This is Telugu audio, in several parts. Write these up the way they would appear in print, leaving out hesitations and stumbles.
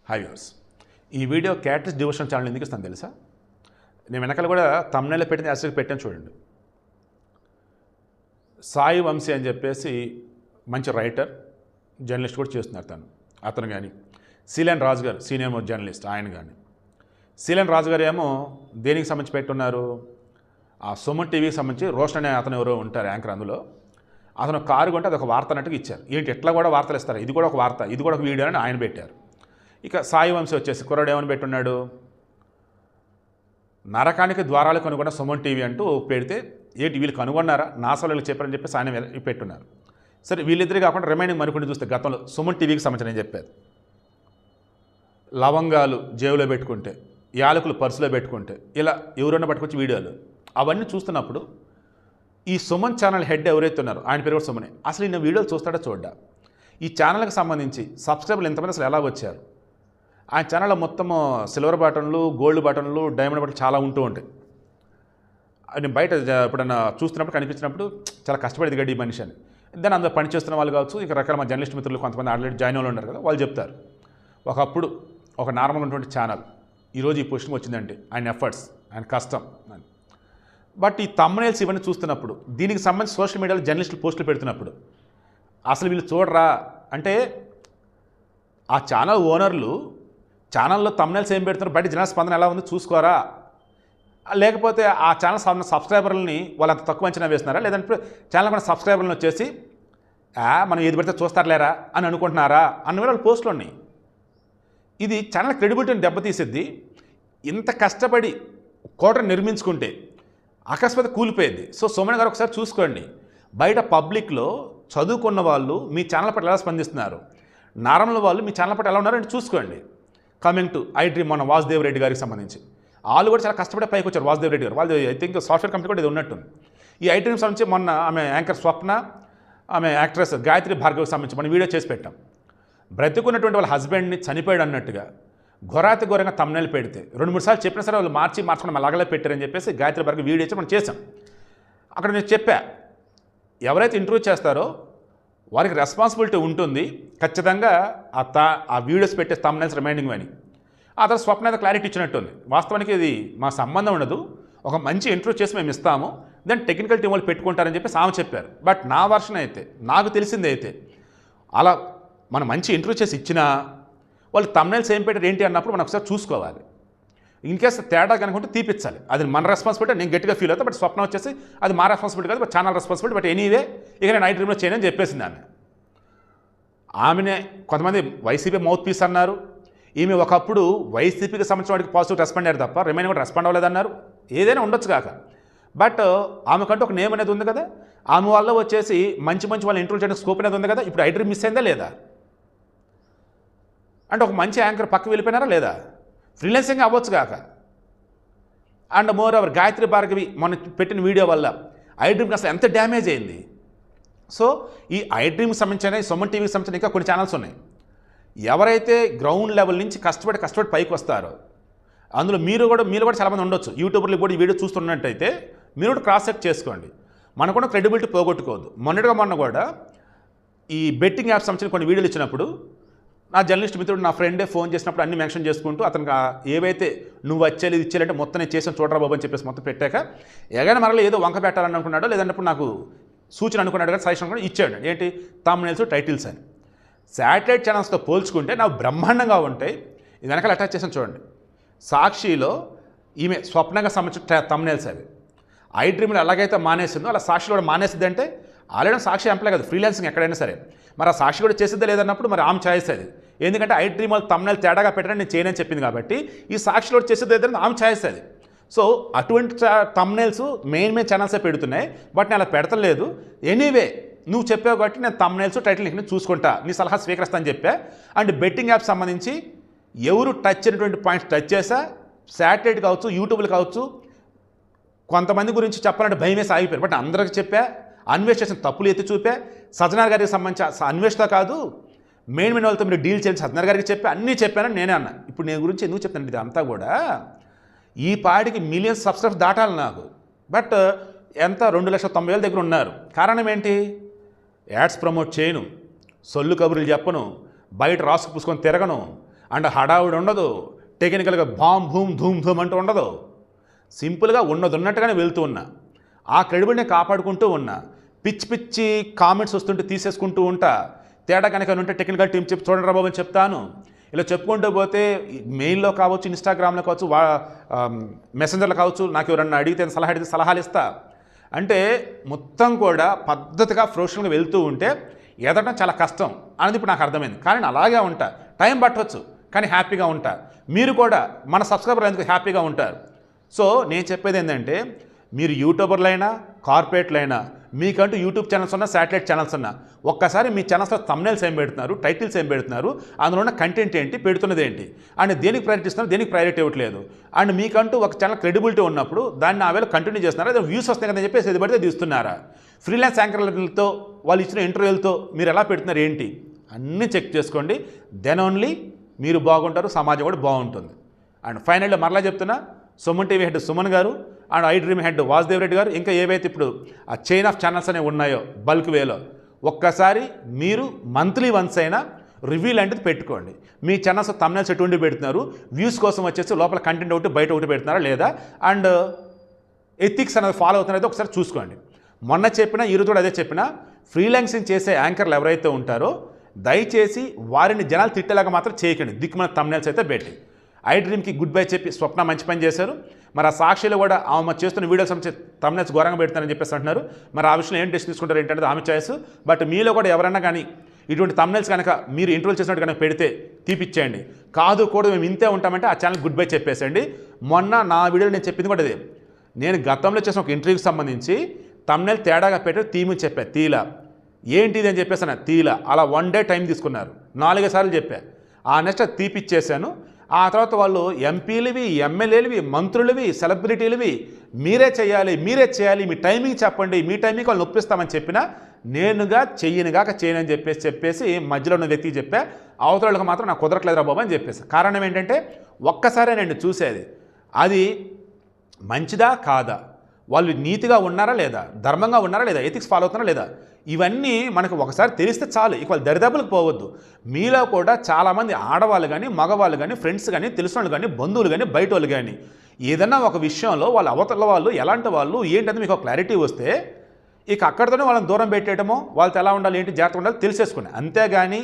హాయ్ వ్యూవర్స్, ఈ వీడియో క్యాటర్స్ డివోషన్ ఛానల్ ఎందుకు ఇస్తాను తెలుసా? నేను వెనకాల కూడా తమ్నెల్లో పెట్టిన యాక్చువల్గా పెట్టాను చూడండి. సాయి వంశీ అని చెప్పేసి మంచి రైటర్, జర్నలిస్ట్ కూడా చేస్తున్నారు అతను కానీ, సీలన్ రాజు గారు సీనియర్ మోస్ట్ జర్నలిస్ట్ ఆయన కానీ. సీలన్ రాజు గారు ఏమో దేనికి సంబంధించి పెట్టున్నారు, ఆ సుమన్ టీవీకి సంబంధించి రోషన్ అనే అతను ఎవరో ఉంటారు యాంకర్, అందులో అతను కారు కొంటే అదొక వార్త అన్నట్టుగా ఇచ్చారు. ఏంటి ఎట్లా కూడా వార్తలు ఇస్తారు, ఇది కూడా ఒక వార్త, ఇది కూడా ఒక వీడియో అని ఆయన పెట్టారు. ఇక సాయి వంశీ వచ్చేసి కుర్రాడు ఏమని పెట్టున్నాడు, నరకానికి ద్వారాలు కనుగొన్న సుమన్ టీవీ అంటూ పెడితే ఏంటి వీళ్ళు కనుగొన్నారా, నాసాలో వీళ్ళు చెప్పారని చెప్పేసి ఆయన పెట్టున్నారు. సరే వీళ్ళిద్దరు కాకుండా రిమైనింగ్ మరికొన్ని చూస్తే గతంలో సుమన్ టీవీకి సంబంధించిన నేను చెప్పాను, లవంగాలు జేబులో పెట్టుకుంటే, యాలకులు పర్సులో పెట్టుకుంటే, ఇలా ఎవరైనా పట్టుకొచ్చి వీడియోలు అవన్నీ చూస్తున్నప్పుడు ఈ సుమన్ ఛానల్ హెడ్ ఎవరైతే ఉన్నారో ఆయన పేరు కూడా సుమనే, అసలు ఈయన వీడియోలు చూస్తాడో చూడ్డా, ఈ ఛానల్కి సంబంధించి సబ్స్క్రైబర్లు ఎంతమంది అసలు ఎలా వచ్చారు, ఆయన ఛానల్లో మొత్తం సిల్వర్ బటన్లు, గోల్డ్ బటన్లు, డైమండ్ బటన్లు చాలా ఉంటూ ఉంటాయి. నేను బయట ఎప్పుడన్నా చూస్తున్నప్పుడు కనిపించినప్పుడు చాలా కష్టపడేది గడ్డి ఈ మనిషి అని. దాన్ని అందులో పనిచేస్తున్న వాళ్ళు కావచ్చు, ఇక రకాల మా జర్నలిస్ట్ మిత్రులు కొంతమంది ఆల్రెడీ జాయిన్ వాళ్ళు ఉన్నారు కదా, వాళ్ళు చెప్తారు ఒకప్పుడు ఒక నార్మల్ ఉన్నటువంటి ఛానల్ ఈరోజు ఈ పొజిషన్కి వచ్చిందంటే ఆయన ఎఫర్ట్స్, ఆయన కష్టం అని. బట్ ఈ తమ్నెయిల్స్ ఇవన్నీ చూస్తున్నప్పుడు, దీనికి సంబంధించి సోషల్ మీడియాలో జర్నలిస్టులు పోస్టులు పెడుతున్నప్పుడు అసలు వీళ్ళు చూడరా అంటే, ఆ ఛానల్ ఓనర్లు ఛానల్లో తమ్నెయిల్స్ ఏం పెడుతున్నారు, బయట జనాల స్పందన ఎలా ఉంది చూసుకోరా, లేకపోతే ఆ ఛానల్ సబ్స్క్రైబర్లని వాళ్ళు అంత తక్కువ అంచనా వేస్తున్నారా, లేదంటే ఛానల్ కూడా సబ్స్క్రైబర్లను వచ్చేసి మనం ఏది పెడితే చూస్తారులేరా అని అనుకుంటున్నారా అన్న వాళ్ళు పోస్టులు ఉన్నాయి. ఇది ఛానల్ క్రెడిబిలిటీని దెబ్బతీసిద్ది. ఇంత కష్టపడి కోటను నిర్మించుకుంటే అకస్మాత్ కూలిపోయింది. సో సోమన్ గారు ఒకసారి చూసుకోండి, బయట పబ్లిక్లో చదువుకున్న వాళ్ళు మీ ఛానల్ పట్ల ఎలా స్పందిస్తున్నారు, నార్మల్ వాళ్ళు మీ ఛానల్ పట్ల ఎలా ఉన్నారో అంటే చూసుకోండి. కమింగ్ టు ఐ డ్రీమ్, మన వాసుదేవ్ రెడ్డి గారికి సంబంధించి వాళ్ళు కూడా చాలా కష్టపడే పైకి వచ్చారు. వాసుదేవ్ రెడ్డి గారు వాళ్ళు ఐ థింక్ సాఫ్ట్వేర్ కంపెనీ కూడా ఇది ఉన్నట్టుంది. ఈ ఐ డ్రీమ్ సంబంధించి మొన్న ఆమె యాంకర్ స్వప్న, ఆమె యాక్ట్రెస్ గాయత్రి భార్గవ్కి సంబంధించి మనం వీడియో చేసి పెట్టాం. బ్రతికున్నటువంటి వాళ్ళ హస్బెండ్ని చనిపోయాడు అన్నట్టుగా ఘోరాతి ఘోరంగా తమ్నెయిల్ పెడితే 2-3 సార్లు చెప్పినా సరే వాళ్ళు మార్చుకుని అలాగలే పెట్టారని చెప్పేసి గాయత్రి భార్గవ్ వీడియో ఇచ్చి మనం చేసాం. అక్కడ నేను చెప్పా, ఎవరైతే ఇంటర్వ్యూ చేస్తారో వారికి రెస్పాన్సిబిలిటీ ఉంటుంది ఖచ్చితంగా ఆ వీడియోస్ పెట్టే తమ్నెయిల్స్ రిమైండింగ్ అని. ఆ తర్వాత స్వప్న అయితే క్లారిటీ ఇచ్చినట్టుంది, వాస్తవానికి ఇది మా సంబంధం ఉండదు, ఒక మంచి ఇంటర్వ్యూ చేసి మేము ఇస్తాము, దెన్ టెక్నికల్ టీం వాళ్ళు పెట్టుకుంటారని చెప్పి ఆమె చెప్పారు. బట్ నా వర్షన్ అయితే, నాకు తెలిసింది అయితే, అలా మనం మంచి ఇంటర్వ్యూ చేసి ఇచ్చినా వాళ్ళు తమ్నెయిల్స్ ఏం పెట్టారు ఏంటి అన్నప్పుడు మనం ఒకసారి చూసుకోవాలి. ఇన్ కేసు తేడా కనుకుంటే తీపిచ్చాలి, అది మన రెస్పాన్సిబిలిటీ. నేను గట్టిగా ఫీల్ అవుతా, బట్ స్వప్న వచ్చేసి అది మా రెస్పాన్సిబిలిటీ కాదు, but channel responsibility. But anyway ఇక నేను నైట్ డ్రీమ్లో చేయనని చెప్పేసింది ఆమెనే. కొంతమంది వైసీపీ మౌత్ పీస్ అన్నారు, ఈమె ఒకప్పుడు వైసీపీకి సంబంధించిన వాడికి పాజిటివ్ రెస్పాండ్ అయ్యారు తప్ప రిమైనింగ్ కూడా రెస్పాండ్ అవ్వలేదన్నారు. ఏదైనా ఉండొచ్చు కాక, బట్ ఆమెకంటూ ఒక నేమ్ అనేది ఉంది కదా, ఆమె వల్ల వచ్చేసి మంచి వాళ్ళ ఇంటర్వ్యూ చేయడానికి స్కోప్ అనేది ఉంది కదా. ఇప్పుడు ఐ డ్రీమ్ మిస్ అయిందా లేదా అంటే, ఒక మంచి యాంకర్ పక్కకు వెళ్ళిపోయినారా లేదా, ఫ్రీలాన్సింగ్ అవ్వచ్చు కాక. And more over Gayatri Bhargavi మొన్న పెట్టిన వీడియో వల్ల ఐ డ్రీమ్కి అసలు ఎంత డ్యామేజ్ అయింది. సో ఈ ఐ డ్రీమ్కి సంబంధించిన సుమన్ టీవీకి సంబంధించిన ఇంకా కొన్ని ఛానల్స్ ఉన్నాయి. ఎవరైతే గ్రౌండ్ లెవెల్ నుంచి కష్టపడి పైకి వస్తారో అందులో మీరు కూడా చాలామంది ఉండొచ్చు. యూట్యూబర్లు కూడా ఈ వీడియో చూస్తున్నట్టయితే మీరు కూడా క్రాస్ చెక్ చేసుకోండి, మనకు కూడా క్రెడిబిలిటీ పోగొట్టుకోవద్దు. మొన్న కూడా ఈ బెట్టింగ్ యాప్స్ సంబంధించిన కొన్ని వీడియోలు ఇచ్చినప్పుడు నా జర్నలిస్ట్ మిత్రుడు నా ఫ్రెండే ఫోన్ చేసినప్పుడు అన్ని మెన్షన్ చేసుకుంటూ అతనికి ఏవైతే నువ్వు వచ్చేది ఇచ్చేయాలంటే మొత్తం నేను చేసాను చూడరా బాబు అని చెప్పేసి మొత్తం పెట్టాక ఎగైనా మరలా ఏదో వంక పెట్టాలని అనుకున్నాడో లేదన్నప్పుడు నాకు సూచన అనుకున్నాడు కానీ సజెషన్ కూడా ఇచ్చాడు. ఏంటి తమ్నెయిల్స్ టైటిల్స్ అని. శాటిలైట్ ఛానల్స్తో పోల్చుకుంటే నాకు బ్రహ్మాండంగా ఉంటాయి. ఇది వెనకాల అటాచ్ చేసాను చూడండి. సాక్షిలో ఈమె స్వప్నంగా సంబంధించిన తమ్నెయిల్స్ అవి. ఐ డ్రీమ్లో ఎలాగైతే మానేసిందో అలా సాక్షిలో కూడా మానేసిద్ది. అంటే ఆల్రెడీ సాక్షి ఎంప్లాయ్ కదా, ఫ్రీలాన్సింగ్ ఎక్కడైనా సరే. మరి ఆ సాక్షి కూడా చేసిద్దా లేదన్నప్పుడు మరి ఆమె ఛాయిస్ అది. ఎందుకంటే ఐ డ్రీమ్ వాళ్ళు తమ్నెయిల్ తేడాగా పెట్టారని నేను చేయనని చెప్పింది కాబట్టి ఈ సాక్షిలో చేసేది లేదని ఆమె ఛాయిస్ అది. సో అటువంటి తమ్నెయిల్స్ మెయిన్ ఛానల్సే పెడుతున్నాయి, బట్ నేను అలా పెడతలేదు. ఎనీవే నువ్వు చెప్పావు కాబట్టి నేను తమ్నెయిల్స్ టైటిల్ లింక్ని చూసుకుంటా, నీ సలహా స్వీకరిస్తా అని చెప్పా. అండ్ బెట్టింగ్ యాప్ సంబంధించి ఎవరు టచ్ అయినటువంటి పాయింట్స్ టచ్ చేసా, శాటిలైట్ కావచ్చు, యూట్యూబ్లు కావచ్చు, కొంతమంది గురించి చెప్పాలంటే భయం వేసి ఆగిపోయారు. బట్ అందరికి చెప్పా, అన్వేష్ చేసిన తప్పులు ఎత్తి చూపా. సజ్జనార్ గారికి సంబంధించి అన్వేష్తో కాదు మెయిన్ వాళ్ళతో మీరు డీల్ చేయాలి సజ్జనార్ గారికి చెప్పి అన్నీ చెప్పానని నేనే అన్నా. ఇప్పుడు నేను గురించి ఎందుకు చెప్తాను, ఇది అంతా కూడా ఈ పాటికి మిలియన్స్ సబ్స్క్రైబర్స్ దాటాలి నాకు. బట్ ఎంత 2,90,000 దగ్గర ఉన్నారు. కారణం ఏంటి, యాడ్స్ ప్రమోట్ చేయను, సొల్లు కబుర్లు చెప్పను, బయట రాసుకు పూసుకొని తిరగను, అండ్ హడావుడి ఉండదు, టెక్నికల్గా బామ్ భూమ్ ధూమ్ ధూమ్ అంటూ ఉండదు. సింపుల్గా ఉన్నట్టుగానే వెళ్తూ ఉన్నా, ఆ క్రెడిబిలిటీని కాపాడుకుంటూ ఉన్నా. పిచ్చి పిచ్చి కామెంట్స్ వస్తుంటే తీసేసుకుంటూ ఉంటా. తేడా కనుక ఉంటే టెక్నికల్ టీం చెప్పి చూడండి బాబు అని చెప్తాను. ఇలా చెప్పుకుంటూ పోతే మెయిల్లో కావచ్చు, ఇన్స్టాగ్రామ్లో కావచ్చు, మెసెంజర్లో కావచ్చు, నాకు ఎవరన్నా అడిగితే సలహాలు ఇస్తా. అంటే మొత్తం కూడా పద్ధతిగా ప్రొఫెషనల్గా వెళ్తూ ఉంటే ఎదగడం చాలా కష్టం అనేది ఇప్పుడు నాకు అర్థమైంది. కానీ నేను అలాగే ఉంటా, టైం పట్టవచ్చు కానీ హ్యాపీగా ఉంటా. మీరు కూడా మన సబ్స్క్రైబర్లు ఎందుకు హ్యాపీగా ఉంటారు. సో నేను చెప్పేది ఏంటంటే, మీరు యూట్యూబర్లైనా కార్పొరేట్లైనా మీకంటూ యూట్యూబ్ ఛానల్స్ ఉన్నా, శాటిలైట్ ఛానల్స్ ఉన్నా, ఒక్కసారి మీ ఛానల్స్లో థంబ్నెయిల్స్ ఏం పెడుతున్నారు, టైటిల్స్ ఏం పెడుతున్నారు, అందులో ఉన్న కంటెంట్ ఏంటి, పెడుతున్నది ఏంటి అండ్ దేనికి ప్రయారిటీ ఇస్తున్నారు, దేనికి ప్రయారిటీ ఇవ్వట్లేదు. అండ్ మీకంటూ ఒక ఛానల్ క్రెడిబిలిటీ ఉన్నప్పుడు దాన్ని ఆ వేళ కంటిన్యూ చేస్తున్నారా, అదే వ్యూస్ వస్తాయి కదా అని చెప్పేసి ఏది పడితే తీస్తున్నారా. ఫ్రీలాన్స్ యాంకర్లతో వాళ్ళు ఇచ్చిన ఇంటర్వ్యూలతో మీరు ఎలా పెడుతున్నారు ఏంటి అన్నీ చెక్ చేసుకోండి. దెన్ ఓన్లీ మీరు బాగుంటారు, సమాజం కూడా బాగుంటుంది. అండ్ ఫైనల్గా మరలా చెప్తున్నా, సుమన్ టీవీ హెడ్ సుమన్ గారు and I dream head Vasudev Reddy గారు, ఇంకా ఏవైతే ఇప్పుడు ఆ చైన్ ఆఫ్ ఛానల్స్ అనేవి ఉన్నాయో బల్క్ వేలో, ఒక్కసారి మీరు మంత్లీ వన్స్ అయినా రివ్యూ లాంటిది పెట్టుకోండి. మీ ఛానల్స్ థంబ్నెయిల్స్ ఎటువంటి పెడుతున్నారు, వ్యూస్ కోసం వచ్చేసి లోపల కంటెంట్ ఒకటి బయట ఒకటి పెడుతున్నారా లేదా, అండ్ ఎథిక్స్ అనేది ఫాలో అవుతున్నారైతే ఒకసారి చూసుకోండి. మొన్న చెప్పినా ఈరోజు కూడా అదే చెప్పినా, ఫ్రీలాన్సింగ్ చేసే యాంకర్లు ఎవరైతే ఉంటారో దయచేసి వారిని జనాలు తిట్టేలాగా మాత్రం చేయకండి. దిక్కుమల థంబ్నెయిల్స్ అయితే పెట్టి. ఐ డ్రీమ్కి గుడ్ బై చెప్పి స్వప్న మంచి పని చేశారు. మరి ఆ సాక్షిలో కూడా ఆమె చేస్తున్న వీడియోస్ థంబ్నెయిల్స్ ఘోరంగా పెడతానని చెప్పేసి అంటున్నారు. మరి ఆ విషయంలో ఏం డెసిషన్ తీసుకుంటారు ఏంటంటే ఆమె చాయిస్. బట్ మీలో కూడా ఎవరైనా కానీ ఇటువంటి థంబ్నెయిల్స్ కనుక మీరు ఇంటర్వ్యూ చేసినట్టు కనుక పెడితే తీపిచ్చేయండి. కాదు కూడా మేము ఇంతే ఉంటామంటే ఆ ఛానల్ గుడ్ బై చెప్పేసండి. మొన్న నా వీడియోలో నేను చెప్పింది కూడా అదే. నేను గతంలో చేసిన ఒక ఇంటర్వ్యూకి సంబంధించి థంబ్నెయిల్ తేడాగా పెట్టి తీమని చెప్పా, తీలా ఏంటిది అని చెప్పేసాను, తీలా. అలా 1 డే టైం తీసుకున్నారు, 4 సార్లు చెప్పా. ఆ నెక్స్ట్ అది తీపిచ్చేసాను. ఆ తర్వాత వాళ్ళు ఎంపీలవి, ఎమ్మెల్యేలవి, మంత్రులవి, సెలబ్రిటీలవి మీరే చేయాలి, మీ టైమింగ్ చెప్పండి, మీ టైమింగ్ వాళ్ళు నొప్పిస్తామని చెప్పినా నేనుగా చెయ్యనుగాక చేయనని చెప్పేసి మధ్యలో ఉన్న వ్యక్తికి చెప్పా. అవతలకు మాత్రం నాకు కుదరట్లేదురా బాబు అని చెప్పేసి. కారణం ఏంటంటే ఒక్కసారే నేను చూసేది అది మంచిదా కాదా, వాళ్ళు నీతిగా ఉన్నారా లేదా, ధర్మంగా ఉన్నారా లేదా, ఎథిక్స్ ఫాలో అవుతున్నారా లేదా, ఇవన్నీ మనకు ఒకసారి తెలిస్తే చాలు. ఇక వాళ్ళు దరిదాపులకు పోవద్దు. మీలో కూడా చాలామంది ఆడవాళ్ళు కానీ, మగవాళ్ళు కానీ, ఫ్రెండ్స్ కానీ, తెలిసిన వాళ్ళు కానీ, బంధువులు కానీ, బయట వాళ్ళు కానీ ఏదన్నా ఒక విషయంలో వాళ్ళ అవతల వాళ్ళు ఎలాంటి వాళ్ళు ఏంటంటే మీకు ఒక క్లారిటీ వస్తే ఇక అక్కడితోనే వాళ్ళని దూరం పెట్టేయటమో, వాళ్ళతో ఎలా ఉండాలి, ఏంటి జాగ్రత్తగా ఉండాలి తెలిసేసుకోండి. అంతేగాని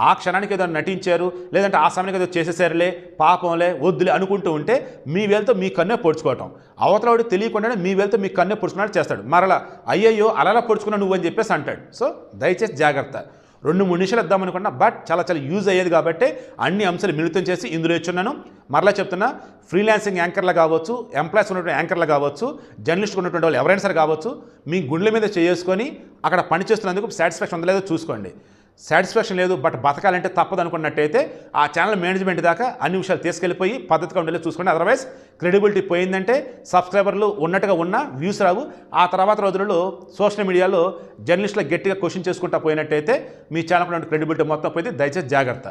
ఆ క్షణానికి ఏదో నటించారు, లేదంటే ఆ సమయానికి ఏదో చేసేసారులే, పాపంలే, వద్దులే అనుకుంటూ ఉంటే మీ వేలతో మీ కన్నే పొడుచుకోవటం. అవతలవాడు తెలియకుండానే మీ వేలతో మీ కన్నే పొడుచుకున్నట్టు చేస్తాడు. మరలా అయ్యయ్యో అలా పొడుచుకున్నా నువ్వు అని చెప్పేసి అంటాడు. సో దయచేసి జాగ్రత్త. 2-3 నిమిషాలు ఇద్దామనుకున్నా, బట్ చాలా యూజ్ అయ్యేది కాబట్టి అన్ని అంశాలు మిళితం చేసి ఇందులో ఇచ్చున్నాను. మరలా చెప్తున్నా, ఫ్రీలాన్సింగ్ యాంకర్లు కావచ్చు, ఎంప్లాయీస్ ఉన్నటువంటి యాంకర్లు కావచ్చు, జర్నలిస్టులు ఉన్నటువంటి వాళ్ళు ఎవరైనా సరే కావచ్చు, మీ గుండెల మీద చేసుకొని అక్కడ పనిచేస్తున్నందుకు సాటిస్ఫాక్షన్ ఉందో లేదో చూసుకోండి. సాటిస్ఫాక్షన్ లేదు బట్ బతకాలంటే తప్పదు అనుకున్నట్టయితే ఆ ఛానల్ మేనేజ్మెంట్ దాకా అన్ని విషయాలు తీసుకెళ్ళిపోయి పద్ధతిగా ఉండేలా చూసుకోండి. అదర్వైజ్ క్రెడిబిలిటీ పోయిందంటే సబ్స్క్రైబర్లు ఉన్నట్టుగా ఉన్న వ్యూస్ రావు. ఆ తర్వాత రోజులలో సోషల్ మీడియాలో జర్నలిస్టులు గట్టిగా క్వశ్చన్ చేసుకుంటా పోయినట్టయితే మీ ఛానల్ క్రెడిబిలిటీ మొత్తం పోయింది. దయచేసి జాగ్రత్త.